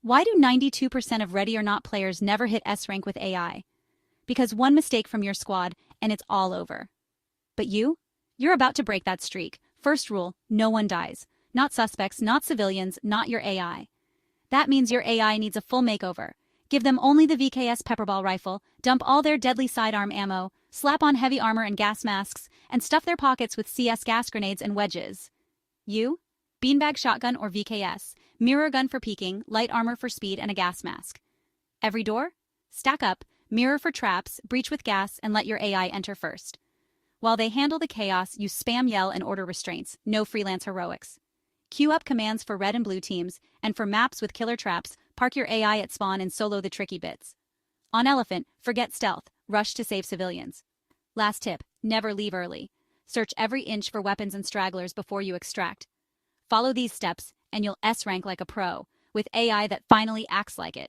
Why do 92% of Ready or Not players never hit S rank with AI? Because one mistake from your squad and it's all over. But you? You're about to break that streak. First rule, no one dies. Not suspects, not civilians, not your AI. That means your AI needs a full makeover. Give them only the VKS Pepperball rifle, dump all their deadly sidearm ammo, slap on heavy armor and gas masks, and stuff their pockets with CS gas grenades and wedges. You? Beanbag shotgun or VKS, mirror gun for peeking, light armor for speed, and a gas mask. Every door? Stack up, mirror for traps, breach with gas, and let your AI enter first. While they handle the chaos, you spam yell and order restraints, no freelance heroics. Queue up commands for red and blue teams, and for maps with killer traps, park your AI at spawn and solo the tricky bits. On Elephant, forget stealth, rush to save civilians. Last tip, never leave early. Search every inch for weapons and stragglers before you extract. Follow these steps, and you'll S rank like a pro, with AI that finally acts like it.